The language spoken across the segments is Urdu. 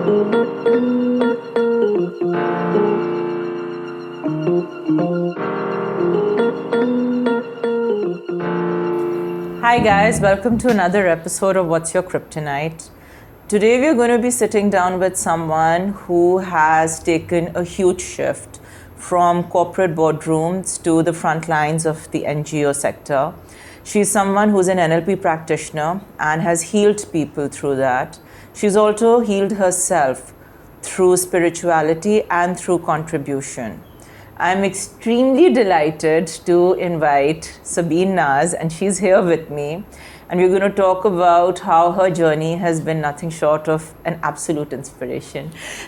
Hi guys, welcome to another episode of What's Your Kryptonite. Today we're going to be sitting down with someone who has taken a huge shift from corporate boardrooms to the front lines of the NGO sector. She's someone who's an NLP practitioner and has healed people through that. She's also healed herself through spirituality and through contribution. I'm extremely delighted to invite Sabeen Naz, and she's here with me. And we're going to talk about how her journey has been nothing short of an absolute inspiration.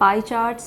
pie charts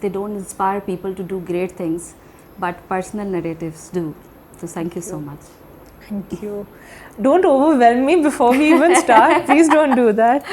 they don't inspire people to do great things, but personal narratives do. So thank you so much. Thank you. Don't overwhelm me before we even start. Please don't do that.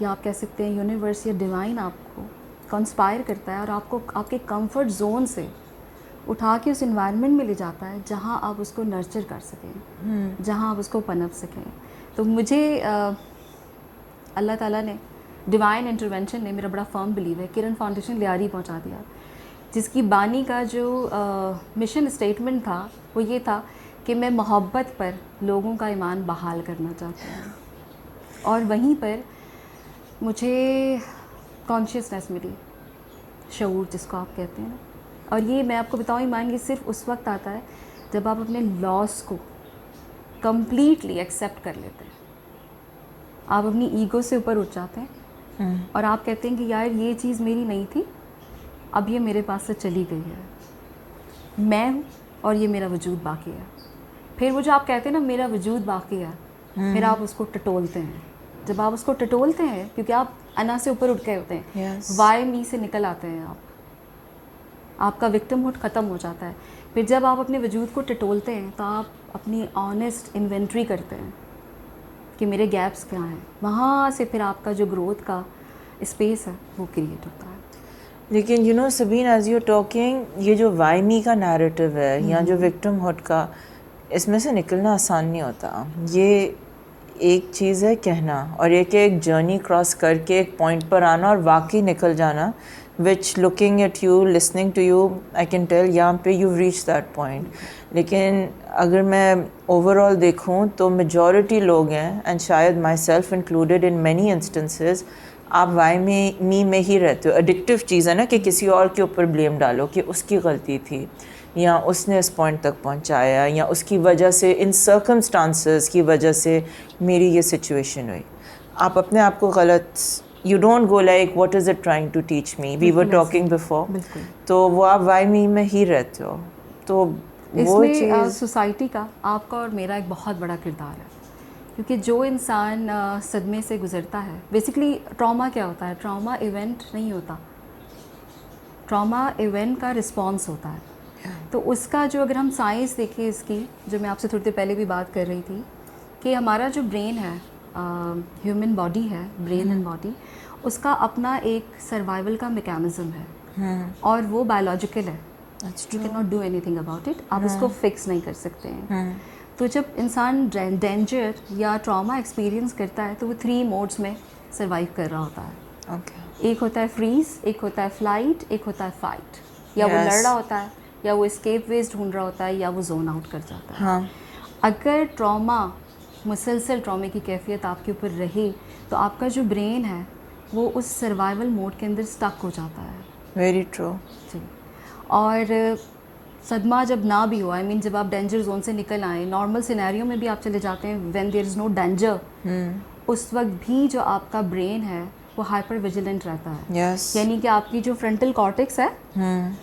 یا آپ کہہ سکتے ہیں یونیورس یا ڈیوائن آپ کو کنسپائر کرتا ہے اور آپ کو آپ کے کمفرٹ زون سے اٹھا کے اس انوائرمنٹ میں لے جاتا ہے جہاں آپ اس کو نرچر کر سکیں, جہاں آپ اس کو پنپ سکیں. تو مجھے اللہ تعالیٰ نے ڈیوائن انٹرونشن نے, میرا بڑا فرم بلیو ہے, کرن فاؤنڈیشن لیاری پہنچا دیا, جس کی بانی کا جو مشن اسٹیٹمنٹ تھا وہ یہ تھا کہ میں محبت پر لوگوں کا ایمان بحال کرنا چاہتی ہوں. اور وہیں پر مجھے کانشیسنیس ملی, شعور جس کو آپ کہتے ہیں. اور یہ میں آپ کو بتاؤں ایمان, یہ صرف اس وقت آتا ہے جب آپ اپنے لاس کو کمپلیٹلی ایکسیپٹ کر لیتے ہیں, آپ اپنی ایگو سے اوپر اٹھ جاتے ہیں اور آپ کہتے ہیں کہ یار یہ چیز میری نہیں تھی, اب یہ میرے پاس سے چلی گئی ہے, میں ہوں اور یہ میرا وجود باقی ہے. پھر وہ جو آپ کہتے ہیں نا میرا وجود باقی ہے, پھر آپ اس کو ٹٹولتے ہیں. جب آپ اس کو ٹٹولتے ہیں, کیونکہ آپ انا سے اوپر اٹھ گئے ہوتے ہیں, وائی می سے نکل آتے ہیں آپ کا وکٹم ہوڈ ختم ہو جاتا ہے. پھر جب آپ اپنے وجود کو ٹٹولتے ہیں تو آپ اپنی آنیسٹ انوینٹری کرتے ہیں کہ میرے گیپس کیا ہیں, وہاں سے پھر آپ کا جو گروتھ کا اسپیس ہے وہ کریٹ ہوتا ہے. لیکن you know Sabeen, as you talking, یہ جو وائی می کا نیریٹو ہے یا جو وکٹم ہوڈ کا, اس میں سے نکلنا آسان نہیں ہوتا. یہ ایک چیز ہے کہنا, اور ایک جرنی کراس کر کے ایک پوائنٹ پر آنا اور واقعی نکل جانا, which looking at you, listening to you, I can tell یہاں پہ یو ریچ دیٹ پوائنٹ. لیکن اگر میں اوور آل دیکھوں تو میجورٹی لوگ ہیں, اینڈ شاید my self included in many instances, آپ وائی می میں ہی رہتے ہو. ایڈکٹیو چیز ہے نا کہ کسی اور کے اوپر بلیم ڈالو کہ اس کی غلطی تھی, یا اس نے اس پوائنٹ تک پہنچایا, یا اس کی وجہ سے, ان سرکمسٹانسز کی وجہ سے میری یہ سچویشن ہوئی. آپ اپنے آپ کو غلط, you don't go like what is it trying to teach me, we were talking before, تو وہ آپ وائی می میں ہی رہتے ہو. تو اس میں سوسائٹی کا, آپ کا اور میرا ایک بہت بڑا کردار ہے, کیونکہ جو انسان صدمے سے گزرتا ہے, بیسکلی ٹراما کیا ہوتا ہے, ٹراما ایونٹ نہیں ہوتا, ٹراما ایونٹ کا رسپانس ہوتا ہے. تو اس کا جو, اگر ہم سائنس دیکھیں اس کی, جو میں آپ سے تھوڑی دیر پہلے بھی بات کر رہی تھی کہ ہمارا جو برین ہے, ہیومن باڈی ہے, برین اینڈ باڈی, اس کا اپنا ایک سروائیول کا میکینزم ہے, اور وہ بایولوجیکل ہے. You can not do any thing about it, آپ اس کو فکس نہیں کر سکتے ہیں. تو جب انسان ڈینجر یا ٹراما ایکسپیرئنس کرتا ہے تو وہ 3 موڈس میں سروائیو کر رہا ہوتا ہے. ایک ہوتا ہے فریز, ایک ہوتا ہے فلائٹ, ایک ہوتا ہے فائٹ. یا وہ لڑ رہا ہوتا ہے, یا وہ اسکیپ ویز ڈھونڈ رہا ہوتا ہے, یا وہ زون آؤٹ کر جاتا ہے. اگر ٹراما, مسلسل ٹرامے کی کیفیت آپ کے اوپر رہی تو آپ کا جو برین ہے وہ اس سروائیول موڈ کے اندر اسٹک ہو جاتا ہے. Very true. جی. اور صدمہ جب نہ بھی ہو, آئی مین جب آپ ڈینجر زون سے نکل آئیں, نارمل سینیریو میں بھی آپ چلے جاتے ہیں, when there is know danger, اس وقت بھی جو آپ کا برین ہے وہ ہائپر ویجیلنٹ رہتا ہے. یعنی کہ آپ کی جو فرنٹل کارٹیکس ہے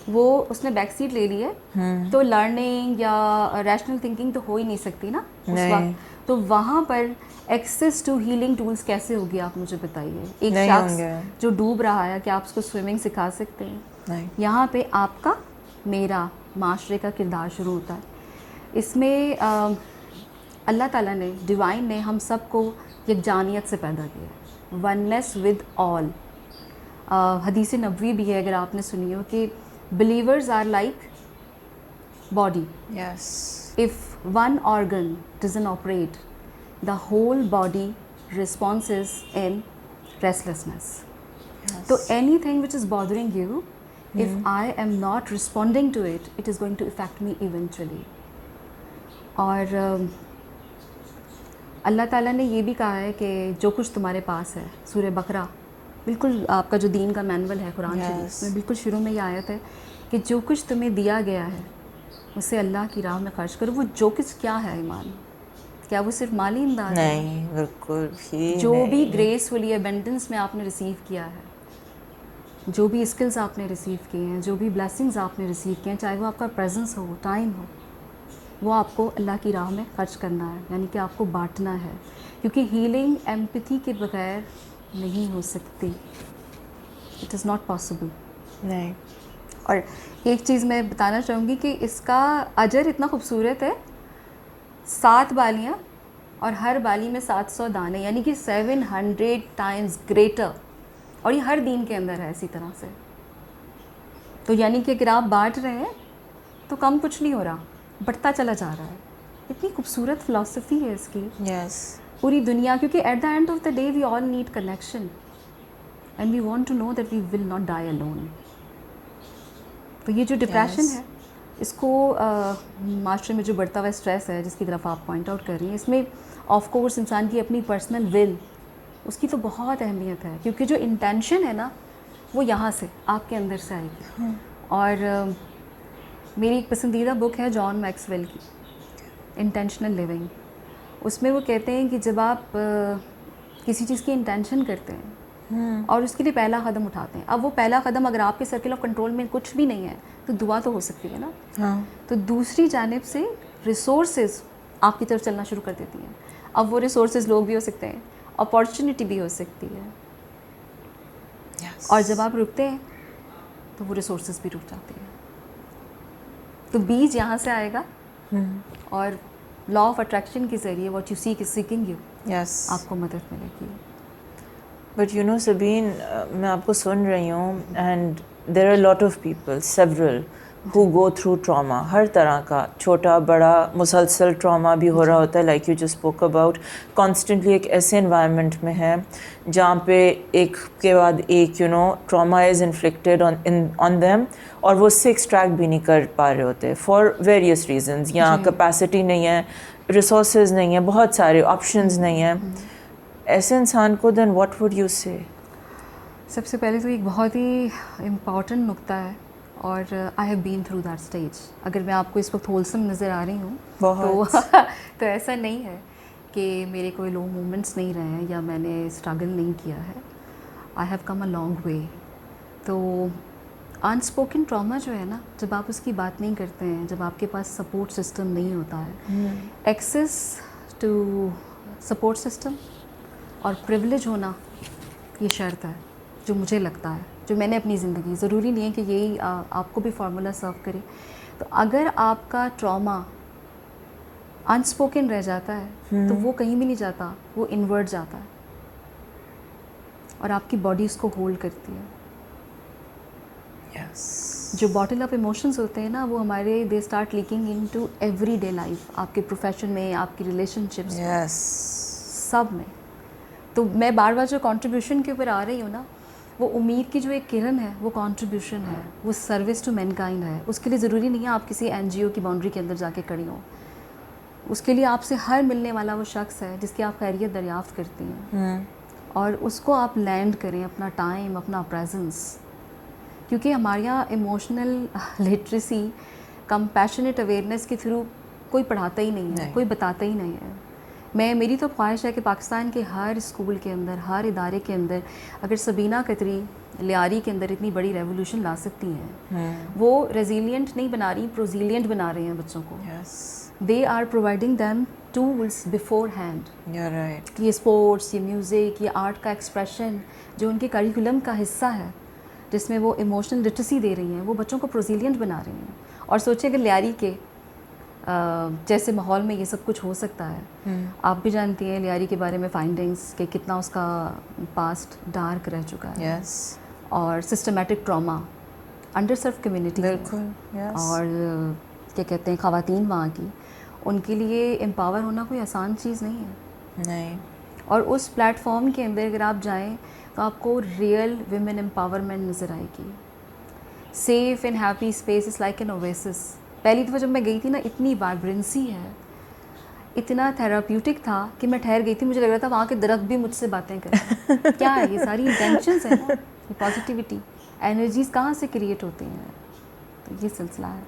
وہ اس نے بیک سیٹ لے لی ہے, تو لرننگ یا ریشنل تھنکنگ تو ہو ہی نہیں سکتی نا اس وقت. تو وہاں پر ایکسیس ٹو ہیلنگ ٹولس کیسے ہوگی آپ مجھے بتائیے. ایک شخص جو ڈوب رہا ہے, کہ آپ اس کو سوئمنگ سکھا سکتے ہیں؟ یہاں پہ آپ کا, میرا, معاشرے کا کردار شروع ہوتا ہے. اس میں اللہ تعالیٰ نے, ڈیوائن نے ہم سب کو یکجانیت سے پیدا کیا, وننس ود آل. حدیث نبوی بھی ہے, اگر آپ نے سنی ہو, کہ believers are like body, if one organ doesn't operate the whole body responses in restlessness. So anything which is bothering you, if I am not responding to it, it is going to affect me eventually. اور اللہ تعالیٰ نے یہ بھی کہا ہے کہ جو کچھ تمہارے پاس ہے, سورہ بقرہ, بالکل آپ کا جو دین کا مینول ہے قرآن شریف میں, بالکل شروع میں یہ آیت ہے کہ جو کچھ تمہیں دیا گیا ہے اسے اللہ کی راہ میں خرچ کرو. وہ جو کچھ کیا ہے ایمان, کیا وہ صرف مالی امداد ہے؟ نہیں, بالکل بھی. جو بھی گریسفلی ابنڈنس میں آپ نے ریسیو کیا ہے, جو بھی اسکلز آپ نے ریسیو کیے ہیں, جو بھی بلیسنگز آپ نے ریسیو کیے ہیں, چاہے وہ آپ کا پریزنس ہو, ٹائم ہو, وہ آپ کو اللہ کی راہ میں خرچ کرنا ہے, یعنی کہ آپ کو بانٹنا ہے. کیونکہ ہیلنگ ایمپتھی کے بغیر نہیں ہو سکتی, اٹ از ناٹ پاسبل. نہیں. اور ایک چیز میں بتانا چاہوں گی کہ اس کا اجر اتنا خوبصورت ہے, 7 بالیاں اور ہر بالی میں 700 دانے، یعنی کہ 700 ٹائمز گریٹر، اور یہ ہر دین کے اندر ہے اسی طرح سے. تو یعنی کہ اگر آپ بانٹ رہے ہیں تو کم کچھ نہیں ہو رہا، بڑھتا چلا جا رہا ہے. اتنی خوبصورت فلاسفی ہے اس کی. یس. پوری دنیا، کیونکہ at the end of the day we all need connection and we want to know that we will not die alone. تو یہ جو ڈپریشن ہے اس کو معاشرے میں جو بڑھتا ہوا اسٹریس ہے جس کی طرف آپ پوائنٹ آؤٹ کر رہی ہیں، اس میں آف کورس انسان کی اپنی پرسنل ول اس کی تو بہت اہمیت ہے، کیونکہ جو انٹینشن ہے نا وہ یہاں سے آپ کے اندر سے آئے گی. اور میری ایک پسندیدہ بک ہے جان میکسویل کی، انٹینشنل لیونگ. اس میں وہ کہتے ہیں کہ جب آپ کسی چیز کی انٹینشن کرتے ہیں اور اس کے لیے پہلا قدم اٹھاتے ہیں، اب وہ پہلا قدم اگر آپ کے سرکل آف کنٹرول میں کچھ بھی نہیں ہے تو دعا تو ہو سکتی ہے نا. تو دوسری جانب سے ریسورسز آپ کی طرف چلنا شروع کر دیتی ہیں. اب وہ ریسورسز لوگ بھی ہو سکتے ہیں، اپارچونیٹی بھی ہو سکتی ہے. اور جب آپ رکتے ہیں تو وہ ریسورسز بھی رک جاتے ہیں. تو بیج یہاں سے آئے گا اور لا آف اٹریکشن کے ذریعے what you seek is seeking you, آپ کو مدد ملے گی. بٹ یو نو سبین، میں آپ کو سن رہی ہوں and there are lot of people several who go through trauma، ہر طرح کا، چھوٹا بڑا مسلسل ٹراما بھی ہو رہا ہوتا ہے، like you just spoke about. Constantly ایک ایسے انوائرمنٹ میں ہے جہاں پہ ایک کے بعد ایک you know trauma is inflicted on them, اور وہ اس سے ایکسٹریکٹ بھی نہیں کر پا رہے ہوتے فار ویریس ریزنز. یا کیپیسٹی نہیں ہے، ریسورسز نہیں ہیں، بہت سارے آپشنز نہیں ہیں. ایسے انسان کو دین واٹ وڈ یو سے؟ سب سے پہلے تو ایک بہت ہی امپورٹنٹ نقطہ ہے، اور I have been through that stage. اگر میں آپ کو اس وقت ہولسم نظر آ رہی ہوں تو ایسا نہیں ہے کہ میرے کوئی لو مومنٹس نہیں رہے ہیں یا میں نے اسٹرگل نہیں کیا ہے. I have come a long way. تو انسپوکن ٹراما جو ہے نا، جب آپ اس کی بات نہیں کرتے ہیں، جب آپ کے پاس سپورٹ سسٹم نہیں ہوتا ہے، ایکسیس ٹو سپورٹ سسٹم اور پریولیج ہونا یہ شرط ہے جو مجھے لگتا ہے، جو میں نے اپنی زندگی، ضروری نہیں ہے کہ یہی آپ کو بھی فارمولا سرو کرے. تو اگر آپ کا ٹراما انسپوکن رہ جاتا ہے تو وہ کہیں بھی نہیں جاتا، وہ انورٹ جاتا ہے اور آپ کی باڈی اس کو ہولڈ کرتی ہے. جو باٹل اپ ایموشنز ہوتے ہیں نا، وہ ہمارے they start leaking into every day life, آپ کے پروفیشن میں، آپ کی ریلیشن شپس میں، سب میں. تو میں بار بار جو کنٹریبیوشن کے اوپر آ رہی ہوں نا، وہ امید کی جو ایک کرن ہے، وہ کنٹریبیوشن ہے، وہ سروس ٹو مین کائنڈ ہے. اس کے لیے ضروری نہیں ہے آپ کسی این جی او کی باؤنڈری کے اندر جا کے کھڑی ہوں. اس کے لیے آپ سے ہر ملنے والا وہ شخص ہے جس کی آپ خیریت دریافت کرتی ہیں، اور اس کو آپ لینڈ کریں اپنا ٹائم، اپنا پریزنس. کیونکہ ہمارے یہاں ایموشنل لٹریسی، کمپیشنیٹ اویئرنیس کے تھرو کوئی پڑھاتا ہی نہیں ہے، کوئی بتاتا ہی نہیں ہے. میری تو خواہش ہے کہ پاکستان کے ہر اسکول کے اندر، ہر ادارے کے اندر، اگر سبینہ قطری لیاری کے اندر اتنی بڑی ریولیوشن لا سکتی ہیں، وہ ریزیلینٹ نہیں بنا رہی، پروزیلینٹ بنا رہے ہیں بچوں کو. They are providing them tools beforehand. یہ اسپورٹس، یہ میوزک، یہ آرٹ کا ایکسپریشن جو ان کے کریکولم کا حصہ ہے، جس میں وہ ایموشنل لٹریسی دے رہی ہیں، وہ بچوں کو پروزیلینٹ بنا رہی ہیں. اور سوچیں کہ لیاری کے جیسے ماحول میں یہ سب کچھ ہو سکتا ہے. آپ بھی جانتی ہیں لیاری کے بارے میں فائنڈنگس کہ کتنا اس کا پاسٹ ڈارک رہ چکا ہے. اور سسٹمیٹک ٹراما، انڈر سرو کمیونٹی، اور کیا کہتے ہیں خواتین وہاں کی، ان کے لیے امپاور ہونا کوئی آسان چیز نہیں ہے. اور اس پلیٹ فارم کے اندر اگر آپ جائیں تو آپ کو ریئل ویمن امپاورمنٹ نظر آئے گی. Safe and happy space is like an oasis. پہلی دفعہ جب میں گئی تھی نا، اتنی وائبرنسی ہے، اتنا تھراپیوٹک تھا کہ میں ٹھہر گئی تھی. مجھے لگ رہا تھا وہاں کے درخت بھی مجھ سے باتیں کریں. کیا ہے یہ ساری انٹینشنز ہیں نا، یہ پازیٹیوٹی، انرجیز کہاں سے کریٹ ہوتی ہیں. تو یہ سلسلہ ہے.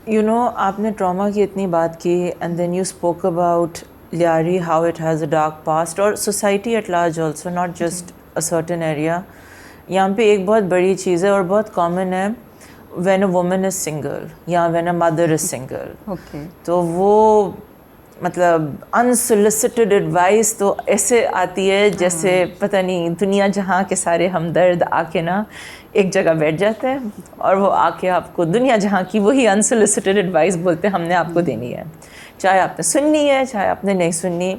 یو نو، آپ نے ٹراما کی اتنی بات کی and then you spoke about Lyari, how it has a dark past, اور society at large also, not just a certain area. یہاں پہ ایک بہت بڑی چیز ہے اور بہت کامن ہے، when a woman is single یا when a mother is single, تو وہ مطلب انسولیسٹڈ ایڈوائس تو ایسے آتی ہے جیسے پتہ نہیں دنیا جہاں کے سارے ہمدرد آ کے نا ایک جگہ بیٹھ جاتے ہیں اور وہ آ کے آپ کو دنیا جہاں کی وہی انسولیسٹڈ ایڈوائس بولتے ہیں ہم نے آپ کو دینی ہے. چاہے آپ نے سننی ہے چاہے آپ نے نہیں سننی.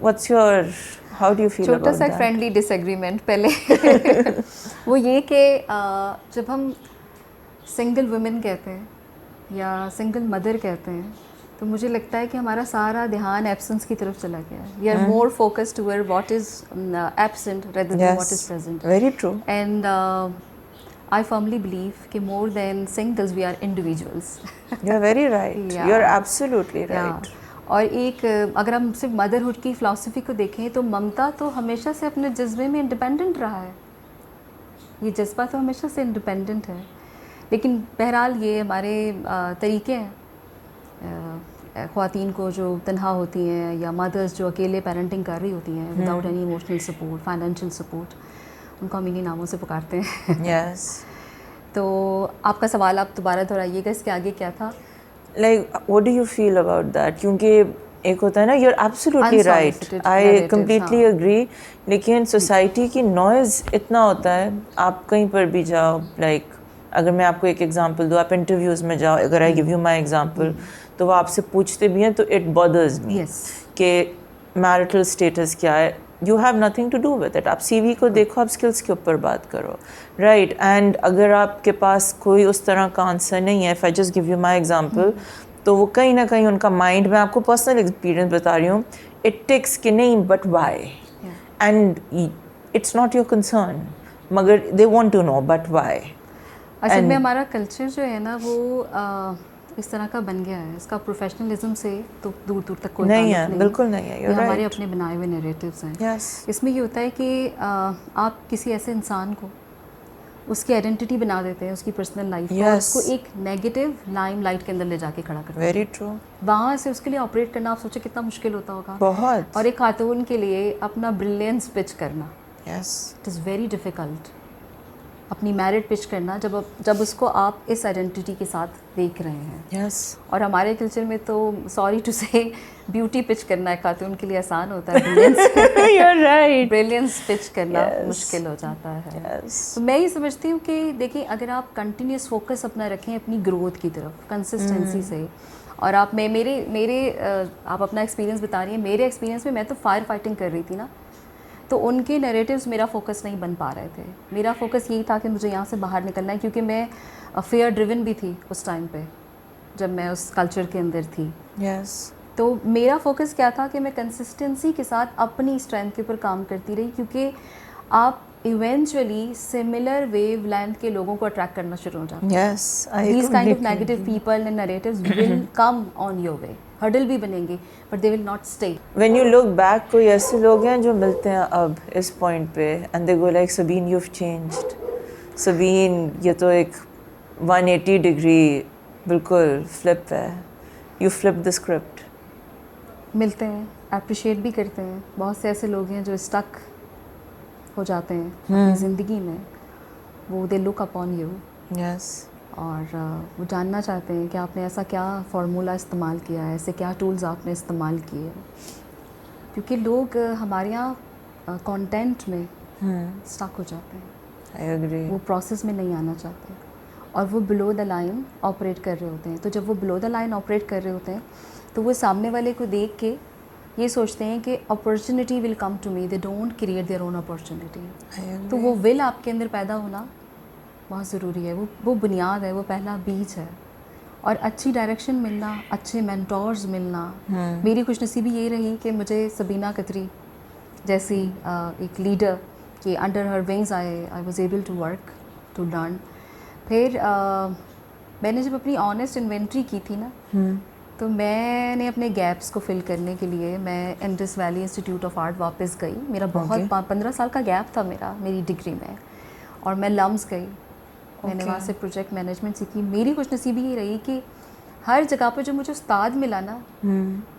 What's your, how do you feel about that? چھوٹا سا فرینڈلی ڈس ایگریمنٹ پہلے وہ یہ کہ جب ہم سنگل ویمن کہتے ہیں یا سنگل مدر کہتے ہیں تو مجھے لگتا ہے کہ ہمارا سارا دھیان ایبسنس کی طرف چلا گیا ہے. We are more focused toward what is absent rather than what is present. Very true. And I firmly believe کہ more than singles we are individuals. You're very right. Yeah. You're absolutely right. Yeah. اور ایک اگر ہم صرف مدرہڈ کی فلاسفی کو دیکھیں تو ممتا تو ہمیشہ سے اپنے جذبے میں انڈیپینڈنٹ رہا ہے. یہ جذبہ تو ہمیشہ سے انڈیپینڈنٹ ہے. لیکن بہرحال یہ ہمارے طریقے ہیں خواتین کو جو تنہا ہوتی ہیں یا مدرس جو اکیلے پیرنٹنگ کر رہی ہوتی ہیں without any emotional support financial support, ان کو ہم انہیں ناموں سے پکارتے ہیں. Yes. تو آپ کا سوال آپ دوبارہ دہرائیے گا, اس کے آگے کیا تھا؟ Like, what do you feel about that? کیونکہ ایک ہوتا ہے نا, you're absolutely right, I completely agree. لیکن سوسائٹی کی نوائز اتنا ہوتا ہے, آپ کہیں پر بھی جاؤ, لائک اگر میں آپ کو ایک ایگزامپل دوں, آپ انٹرویوز میں جاؤ, اگر I give you my example, تو وہ آپ سے پوچھتے بھی ہیں تو it bothers me کہ میرٹل اسٹیٹس کیا ہے. You have nothing to do with it. آپ سی وی کو دیکھو, آپ اسکلس کے اوپر بات کرو, رائٹ. اینڈ اگر آپ کے پاس کوئی اس طرح کا آنسر نہیں ہے, if I just give you my example, تو وہ کہیں نہ کہیں ان کا مائنڈ, میں آپ کو پرسنل ایکسپیرینس بتا رہی ہوں, اٹ ٹیکس کہ نہیں but why, and it's not your concern, مگر they want to know but why. اصل میں ہمارا کلچر جو ہے نا وہ اس طرح کا بن گیا ہے, اس کا پروفیشنلزم سے تو دور دور تک کوئی نہیں ہے, بالکل نہیں ہے. یہ ہمارے اپنے بنائے ہوئے نیریٹیوز ہیں. اس میں یہ ہوتا ہے کہ آپ کسی ایسے انسان کو اس کی آئیڈینٹی بنا دیتے ہیں, اس کی پرسنل لائف کو, اس کو ایک نیگیٹو لائم لائٹ کے اندر لے جا کے کھڑا کرتے ہیں. Very true. وہاں سے اس کے لیے آپریٹ کرنا, آپ سوچیں کتنا مشکل ہوتا ہوگا بہت. اور ایک خاتون کے لیے اپنا بریلینس پچ کرنا, اٹ از ویری ڈیفیکلٹ. اپنی میرٹ پچ کرنا جب اس کو آپ اس آئیڈینٹی کے ساتھ دیکھ رہے ہیں. اور ہمارے کلچر میں تو سوری ٹو سے بیوٹی پچ کرنا ایک خاتون کے لیے آسان ہوتا ہے, بریلینس پچ کرنا مشکل ہو جاتا ہے. تو میں یہ سمجھتی ہوں کہ دیکھیں, اگر آپ کنٹینیوس فوکس اپنا رکھیں اپنی گروتھ کی طرف کنسسٹنسی سے, اور آپ میرے آپ اپنا ایکسپیرینس بتا رہی ہیں, میرے ایکسپیرینس میں تو فائر فائٹنگ کر رہی تھی نا, تو ان کے نیریٹیوز میرا فوکس نہیں بن پا رہے تھے. میرا فوکس یہی تھا کہ مجھے یہاں سے باہر نکلنا ہے, کیونکہ میں فیئر ڈریون بھی تھی اس ٹائم پہ جب میں اس کلچر کے اندر تھی. تو میرا فوکس کیا تھا کہ میں کنسسٹنسی کے ساتھ اپنی اسٹرینتھ کے اوپر کام کرتی رہی, کیونکہ آپ ایونچولی سملر ویو لینتھ کے لوگوں کو اٹریکٹ کرنا شروع ہو جاتے ہیں. These kind of negative people and narratives will come on your way, hurdle بھی بنیں گے but they will not stay. When you look back, کوئی ایسے لوگ ہیں جو ملتے ہیں اب اس پوائنٹ پہ and they go like Sabeen you have changed, Sabeen یہ تو ایک 180 ڈگری بالکل فلپ ہے, یو فلپ دا اسکرپٹ. ملتے ہیں, اپریشیٹ بھی کرتے ہیں. بہت سے ایسے لوگ ہیں جو اسٹک ہو جاتے ہیں اپنی زندگی میں, وہ دے لک اپون یو, اور وہ جاننا چاہتے ہیں کہ آپ نے ایسا کیا فارمولہ استعمال کیا ہے, ایسے کیا ٹولز آپ نے استعمال کیے, کیونکہ لوگ ہمارے یہاں کانٹینٹ میں اسٹک ہو جاتے ہیں, وہ پروسیس میں نہیں آنا چاہتے, اور وہ بلو دا لائن آپریٹ کر رہے ہوتے ہیں. تو جب وہ بلو دا لائن آپریٹ کر رہے ہوتے ہیں تو وہ سامنے والے کو دیکھ کے یہ سوچتے ہیں کہ opportunity will come to me, they don't create their own opportunity. تو وہ ول آپ کے اندر پیدا ہونا بہت ضروری ہے, وہ بنیاد ہے, وہ پہلا بیج ہے. اور اچھی ڈائریکشن ملنا, اچھے مینٹورز ملنا. میری خوش نصیبی یہ رہی کہ مجھے سبینہ قطری جیسی ایک لیڈر کہ under her wings I was able to work to learn. پھر میں نے جب اپنی آنیسٹ انوینٹری کی تھی نا, تو میں نے اپنے گیپس کو فل کرنے کے لیے میں Indus valley institute of art واپس گئی. میرا بہت 15 سال کا گیپ تھا میری ڈگری میں, اور میں لمس گئی. میں نے وہاں سے پروجیکٹ مینجمنٹ سیکھی. میری خوش نصیبی یہ رہی کہ ہر جگہ پہ جو مجھے استاد ملا نا,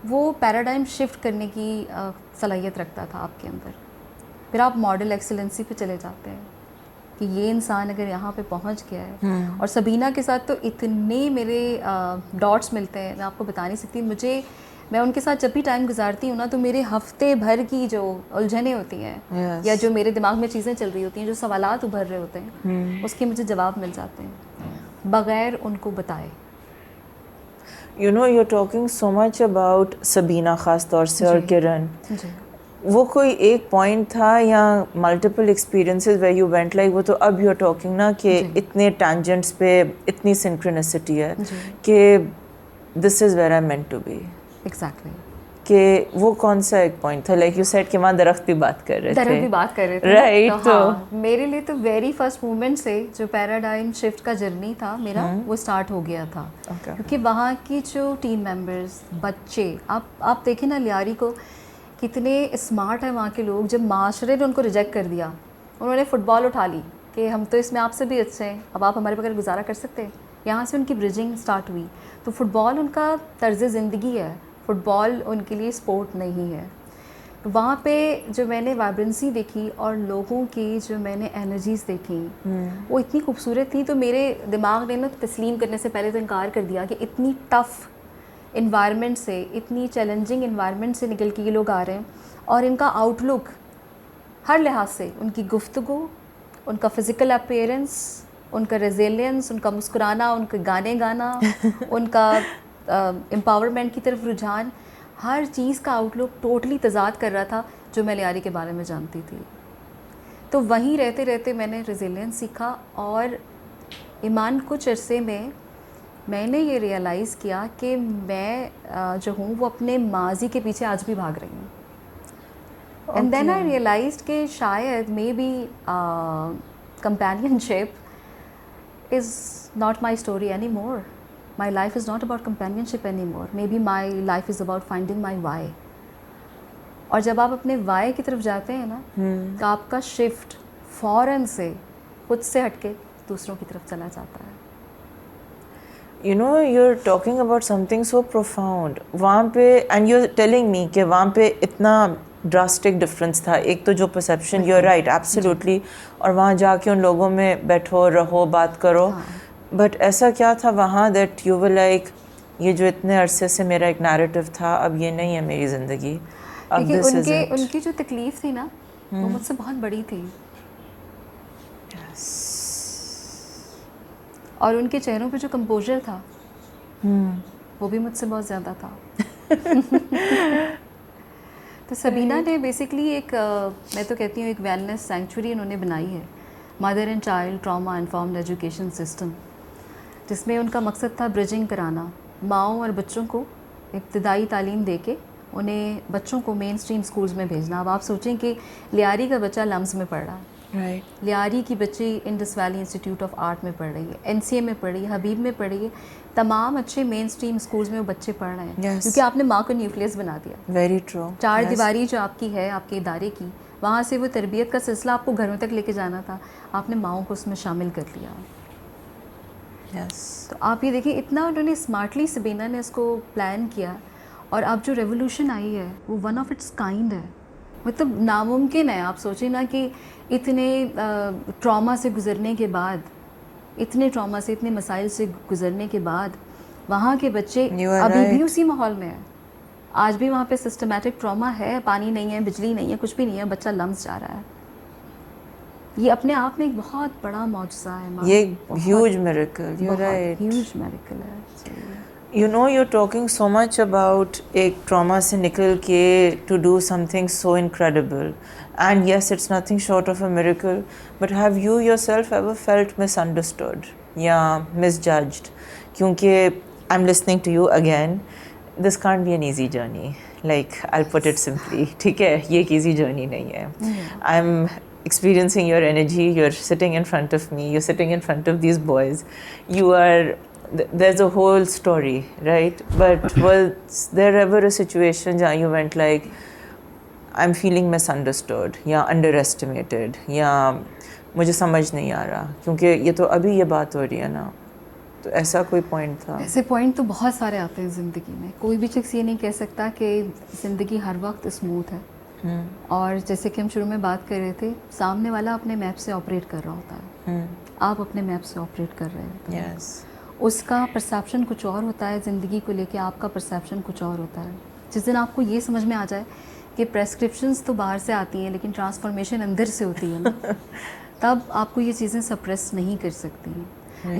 وہ پیراڈائم شفٹ کرنے کی صلاحیت رکھتا تھا آپ کے اندر. پھر آپ ماڈل ایکسلنسی پہ چلے جاتے ہیں کہ یہ انسان اگر یہاں پہ پہنچ گیا ہے. اور سبینہ کے ساتھ تو اتنے میرے ڈاٹس ملتے ہیں, میں آپ کو بتا نہیں سکتی. میں ان کے ساتھ جب بھی ٹائم گزارتی ہوں نا, تو میرے ہفتے بھر کی جو الجھنیں ہوتی ہیں یا جو میرے دماغ میں چیزیں چل رہی ہوتی ہیں, جو سوالات ابھر رہے ہوتے ہیں, اس کے مجھے جواب مل جاتے ہیں بغیر ان کو بتائے. You know, you're talking so much about Sabina خاص طور سے اور کرن. وہ کوئی ایک پوائنٹ تھا یا multiple experiences where you went like وہ تو اب یو آر ٹاکنگ نا کہ اتنے ٹینجنٹس پہ اتنی سنکرونسٹی ہے کہ this is where I meant to be. Exactly. کہ وہ کون سا ایک پوائنٹ تھا لائک یو سیڈ کہ وہاں درخت بھی بات کر رہے تھے رائٹ. تو میرے لیے تو ویری فرسٹ مومنٹ سے جو پیراڈائم شفٹ کا جرنی تھا میرا وہ اسٹارٹ ہو گیا تھا کیونکہ وہاں کی جو ٹیم ممبرس بچے آپ دیکھیں نا لیاری کو کتنے اسمارٹ ہیں وہاں کے لوگ. جب معاشرے نے ان کو ریجیکٹ کر دیا انہوں نے فٹ بال اٹھا لی کہ ہم تو اس میں آپ سے بھی اچھے ہیں, اب آپ ہمارے بغیر گزارا کر سکتے ہیں. یہاں سے ان کی برجنگ اسٹارٹ ہوئی. تو فٹ بال ان کا طرز زندگی ہے, فٹ بال ان کے لیے اسپورٹ نہیں ہے. وہاں پہ جو میں نے وائبرنسی دیکھی اور لوگوں کی جو میں نے انرجیز دیکھی وہ اتنی خوبصورت تھی. تو میرے دماغ نے نا تسلیم کرنے سے پہلے تو انکار کر دیا کہ اتنی ٹف انوائرمنٹ سے, اتنی چیلنجنگ انوائرمنٹ سے نکل کے یہ لوگ آ رہے ہیں اور ان کا آؤٹ لک ہر لحاظ سے, ان کی گفتگو, ان کا فزیکل اپیئرنس, ان کا ریزیلینس, ان کا مسکرانا, ان کے گانے گانا, ان کا امپاورمنٹ کی طرف رجحان, ہر چیز کا آؤٹ لک ٹوٹلی تضاد کر رہا تھا جو میں لیاری کے بارے میں جانتی تھی. تو وہیں رہتے رہتے میں نے ریزیلینس سیکھا اور ایمان کچھ عرصے میں نے یہ ریئلائز کیا کہ میں جو ہوں وہ اپنے ماضی کے پیچھے آج بھی بھاگ رہی ہوں. اینڈ دین آئی ریئلائزڈ کہ شاید may be companionship is not my story any more. My life is not about companionship anymore. Maybe my life is about finding my why. اور جب آپ اپنے why کی طرف جاتے ہیں نا تو آپ کا شفٹ فوراً سے خود سے ہٹ کے دوسروں کی طرف چلا جاتا ہے. You know, you're talking about something so profound. وہاں پہ and you're telling me کہ وہاں پہ اتنا drastic difference تھا. ایک تو جو perception, you're right, absolutely. اور وہاں جا کے ان لوگوں میں بیٹھو, رہو, بات کرو. بٹ ایسا کیا تھا وہاں دیٹ یو ور لائک یہ جو اتنے عرصے سے میرا ایک نیریٹو تھا اب یہ نہیں ہے میری زندگی. ان کی جو تکلیف تھی نا وہ مجھ سے بہت بڑی تھی اور ان کے چہروں پہ جو کمپوزر تھا وہ بھی مجھ سے بہت زیادہ تھا. تو سبینہ نے بیسکلی ایک میں تو کہتی ہوں ایک ویلنس سینکچوری انہوں نے بنائی ہے, mother and child trauma informed education system, جس میں ان کا مقصد تھا برجنگ کرانا, ماؤں اور بچوں کو ابتدائی تعلیم دے کے انہیں بچوں کو مین اسٹریم اسکولز میں بھیجنا. اب آپ سوچیں کہ لیاری کا بچہ لمز میں پڑھ رہا ہے, لیاری کی بچی Indus valley institute of art میں پڑھ رہی ہے, NCA میں پڑھ رہی ہے, حبیب میں پڑھ رہی ہے, تمام اچھے مین اسٹریم اسکولز میں وہ بچے پڑھ رہے ہیں کیونکہ آپ نے ماں کو نیوکلیس بنا دیا. Very true. 4 دیواری جو آپ کی ہے آپ کے ادارے کی, وہاں سے وہ تربیت کا سلسلہ آپ کو گھروں تک لے کے جانا تھا, آپ نے ماؤں کو اس میں شامل کر لیا. تو آپ یہ دیکھیں اتنا انہوں نے اسمارٹلی سبینہ نے اس کو پلان کیا اور اب جو ریولیوشن آئی ہے وہ ون آف اٹس کائنڈ ہے. مطلب ناممکن ہے, آپ سوچیں نا کہ اتنے ٹراما سے گزرنے کے بعد, اتنے ٹراما سے اتنے مسائل سے گزرنے کے بعد وہاں کے بچے ابھی بھی اسی ماحول میں ہیں. آج بھی وہاں پہ سسٹمیٹک ٹراما ہے, پانی نہیں ہے, بجلی نہیں ہے, کچھ بھی نہیں ہے, بچہ لمس جا رہا ہے. یہ اپنے آپ میں ایک بہت بڑا معجزہ ہے, یہ huge miracle. You're right. Huge miracle ہے. You know, you're talking so much about ایک ٹراما سے نکل کے to do something so incredible. And yes, it's nothing short of a miracle. But have you yourself ever felt misunderstood? Yeah, misjudged? کیونکہ I'm listening to you again. This can't be an easy journey. Like, I'll put it simply. ٹھیک ہے, یہ ایک easy journey نہیں ہے. I'm experiencing your energy. You're sitting in front of me. You're sitting in front of these boys. You are... There's a whole story, right? But was there ever a situation where you went like, I'm feeling misunderstood یا underestimated یا مجھے سمجھ نہیں آ رہا, کیونکہ یہ تو ابھی یہ بات ہو رہی ہے نا, تو ایسا کوئی پوائنٹ تھا؟ ایسے پوائنٹ تو بہت سارے آتے ہیں زندگی میں. کوئی بھی شخص یہ نہیں کہہ سکتا کہ زندگی ہر وقت اسموتھ ہے. اور جیسے کہ ہم شروع میں بات کر رہے تھے, سامنے والا اپنے میپ سے آپریٹ کر رہا ہوتا ہے, آپ اپنے میپ سے آپریٹ کر رہے ہوتے ہیں. اس کا پرسیپشن کچھ اور ہوتا ہے زندگی کو لے کے, آپ کا پرسیپشن کچھ اور ہوتا ہے. جس دن آپ کو یہ سمجھ میں آ جائے کہ پریسکرپشنز تو باہر سے آتی ہیں لیکن ٹرانسفارمیشن اندر سے ہوتی ہے نا, تب آپ کو یہ چیزیں سپریس نہیں کر سکتی.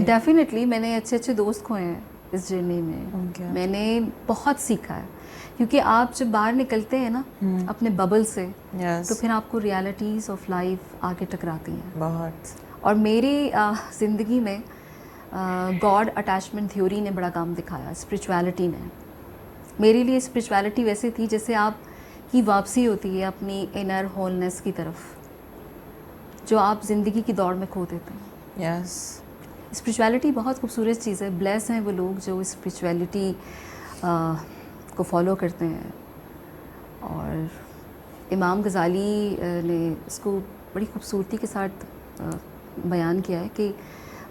ڈیفینیٹلی میں نے اچھے دوست کھوئے ہیں, اس جرنی میں میں نے بہت سیکھا ہے, کیونکہ آپ جب باہر نکلتے ہیں نا اپنے ببل سے, تو پھر آپ کو ریالٹیز آف لائف آگے ٹکراتی ہیں بہت. اور میری زندگی میں گاڈ اٹیچمنٹ تھیوری نے بڑا کام دکھایا, اسپرچویلٹی نے. میرے لیے اسپرچویلٹی ویسے تھی جیسے آپ کی واپسی ہوتی ہے اپنی انر ہولنس کی طرف, جو آپ زندگی کی دوڑ میں کھو دیتے ہیں. یس. اسپرچویلٹی بہت خوبصورت چیز ہے. بلیس ہیں وہ لوگ جو اسپرچویلٹی کو فالو کرتے ہیں. اور امام غزالی نے اس کو بڑی خوبصورتی کے ساتھ بیان کیا ہے کہ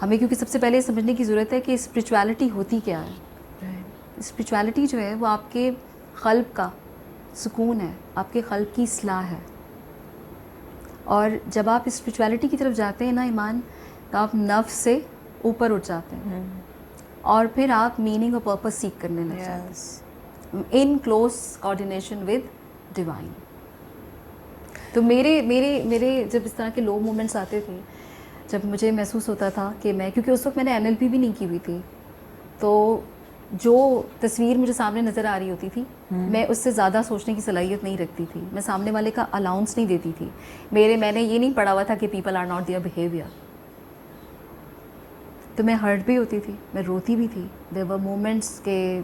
ہمیں کیونکہ سب سے پہلے یہ سمجھنے کی ضرورت ہے کہ اسپرچویلٹی ہوتی کیا ہے. اسپرچویلٹی جو ہے وہ آپ کے قلب کا سکون ہے, آپ کے قلب کی اصلاح ہے. اور جب آپ اسپرچویلٹی کی طرف جاتے ہیں نا ایمان, تو آپ نفس سے اوپر اٹھ جاتے ہیں اور پھر آپ میننگ اور پرپس سیکھ کرنے لگ جاتے ہیں ان کلوز کوآرڈینیشن ود ڈیوائن. تو میرے جب اس طرح کے لو مومنٹس آتے تھے, جب مجھے محسوس ہوتا تھا کہ میں, کیونکہ اس وقت میں نے NLP بھی نہیں کی ہوئی تھی, تو جو تصویر مجھے سامنے نظر آ رہی ہوتی تھی میں اس سے زیادہ سوچنے کی صلاحیت نہیں رکھتی تھی. میں سامنے والے کا الاؤنس نہیں دیتی تھی. میں نے یہ نہیں پڑھا ہوا تھا کہ people are not their behaviour. تو میں ہرٹ بھی ہوتی تھی, میں روتی بھی تھی. دیر ور مومنٹس کہ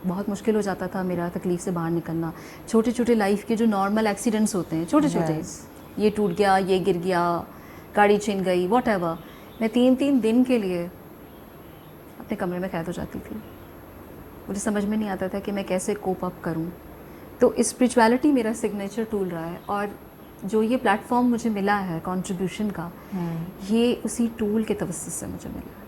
بہت مشکل ہو جاتا تھا میرا تکلیف سے باہر نکلنا. چھوٹے چھوٹے لائف کے جو نارمل ایکسیڈنٹس ہوتے ہیں, چھوٹے چھوٹے, یہ ٹوٹ گیا, یہ گر گیا, گاڑی چھن گئی, واٹ ایور, میں 3 دن کے لیے اپنے کمرے میں قید ہو جاتی تھی. مجھے سمجھ میں نہیں آتا تھا کہ میں کیسے کوپ اپ کروں. تو اسپرچویلٹی میرا سگنیچر ٹول رہا ہے, اور جو یہ پلیٹ فارم مجھے ملا ہے کنٹریبیوشن کا, یہ اسی ٹول کے توسط سے مجھے ملا ہے.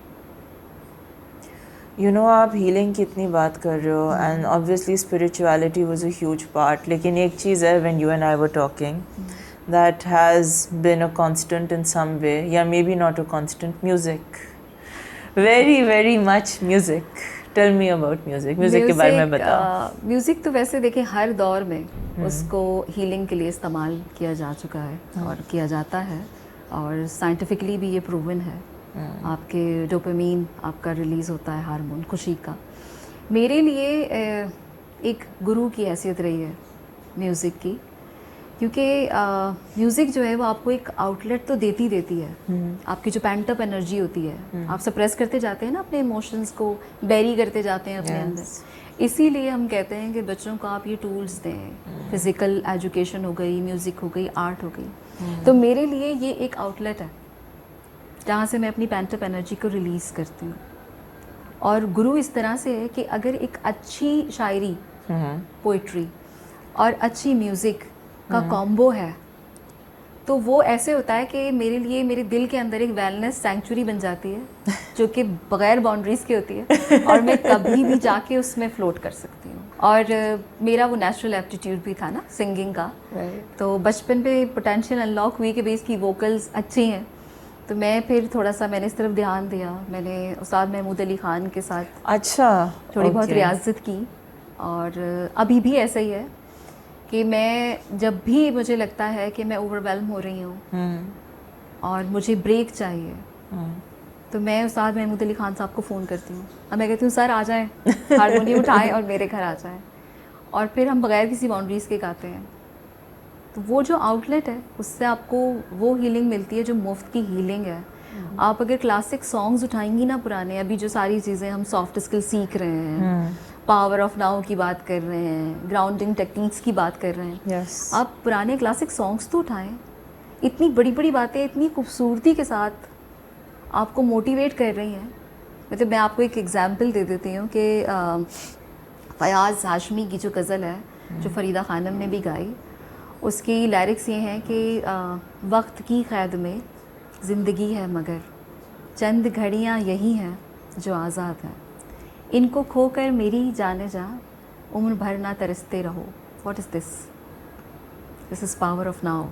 یو نو, آپ ہیلنگ کی اتنی بات کر رہے ہو, and obviously spirituality was a huge part, لیکن ایک چیز ہے when you and I were talking that has been a constant in some way, yeah, maybe not a constant, music. Very, very much music. Tell me about music. Music کے بارے میں بتاؤ. میوزک تو ویسے دیکھیں ہر دور میں اس کو ہیلنگ کے لیے استعمال کیا جا چکا ہے اور کیا جاتا ہے, اور سائنٹیفکلی بھی یہ پروون ہے. آپ کے ڈوپامین آپ کا ریلیز ہوتا ہے, ہارمون خوشی کا. میرے لیے ایک گرو کی حیثیت رہی ہے میوزک کی, کیونکہ میوزک جو ہے وہ آپ کو ایک آؤٹ لیٹ تو دیتی ہے. آپ کی جو پینٹ اپ انرجی ہوتی ہے, آپ سپریس کرتے جاتے ہیں نا اپنے ایموشنس کو, بیری کرتے جاتے ہیں اپنے اندر. اسی لیے ہم کہتے ہیں کہ بچوں کو آپ یہ ٹولز دیں. فزیکل ایجوکیشن ہو گئی, میوزک ہو گئی, آرٹ ہو گئی. تو میرے لیے یہ ایک آؤٹ لیٹ ہے جہاں سے میں اپنی پینٹ اپ انرجی کو ریلیز کرتی ہوں. اور گرو اس طرح سے ہے کہ اگر ایک اچھی شاعری, پوئٹری اور اچھی میوزک کا کامبو ہے, تو وہ ایسے ہوتا ہے کہ میرے لیے میرے دل کے اندر ایک ویلنس سینکچوری بن جاتی ہے, جو کہ بغیر باؤنڈریز کی ہوتی ہے, اور میں کبھی بھی جا کے اس میں فلوٹ کر سکتی ہوں. اور میرا وہ نیچرل ایپٹیٹیوڈ بھی تھا نا سنگنگ کا, تو بچپن پہ پوٹینشیل انلاک ہوئی کہ اس کی ووکلز اچھی ہیں. تو میں پھر تھوڑا سا میں نے اس طرف دھیان دیا. میں نے استاد محمود علی خان کے ساتھ تھوڑی بہت ریاضت کی, اور ابھی بھی ایسا ہی ہے کہ میں جب بھی مجھے لگتا ہے کہ میں اوور ویلم ہو رہی ہوں اور مجھے بریک چاہیے, تو میں استاد محمود علی خان صاحب کو فون کرتی ہوں اور میں کہتی ہوں سر آ جائیں, ہارمونیم اٹھائیں اور میرے گھر آ جائیں, اور پھر ہم بغیر کسی باؤنڈریز کے گاتے ہیں. تو وہ جو آؤٹ لیٹ ہے اس سے آپ کو وہ ہیلنگ ملتی ہے جو مفت کی ہیلنگ ہے. آپ اگر کلاسک سانگز اٹھائیں گی نا پرانے, ابھی جو ساری چیزیں ہم سافٹ اسکل سیکھ رہے ہیں, پاور آف ناؤ کی بات کر رہے ہیں, گراؤنڈنگ ٹیکنیکس کی بات کر رہے ہیں, آپ پرانے کلاسک سانگس تو اٹھائیں. اتنی بڑی بڑی باتیں اتنی خوبصورتی کے ساتھ آپ کو موٹیویٹ کر رہی ہیں. مطلب میں آپ کو ایک ایگزامپل دے دیتی ہوں کہ فیاض ہاشمی کی جو غزل ہے جو فریدہ خانم نے بھی گائی, اس کی لیرکس یہ ہیں کہ وقت کی قید میں زندگی ہے مگر چند گھڑیاں یہی ہیں جو آزاد ہیں, ان کو کھو کر میری جانے جا عمر بھر نہ ترستے رہو. What is this? This is power of now.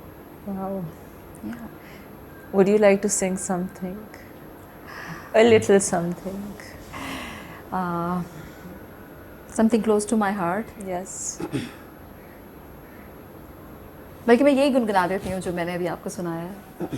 Would you like to sing something? A little something. Something close to my heart. Yes. بلکہ میں یہی گنگنا دیتی ہوں جو میں نے ابھی آپ کو سنایا ہے.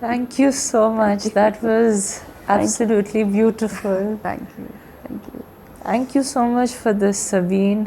Thank you so much. That was absolutely beautiful. Thank you. Thank you so much for this, Sabeen.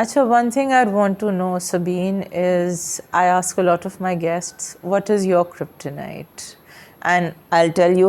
Acha, one thing I'd want to know, Sabeen, is I ask a lot of my guests, what is your kryptonite? And I'll tell you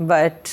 But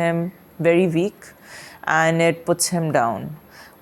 him very weak and it puts him down.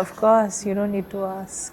Of course, you don't need to ask.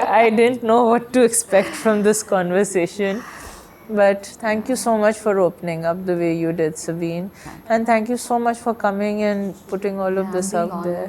I didn't know what to expect from this conversation. But thank you so much for opening up the way you did, Sabeen. And thank you so much for coming and putting all of this out there.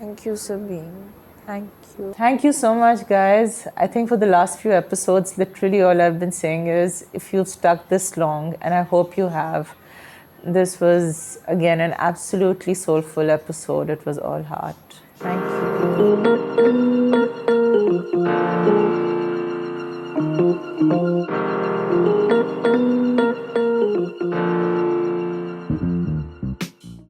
Thank you, Sabeen. Thank you. Thank you so much, guys. I think for the last few episodes, literally all I've been saying is, if you've stuck this long, and I hope you have, this was, again, an absolutely soulful episode. It was all heart. Thank you.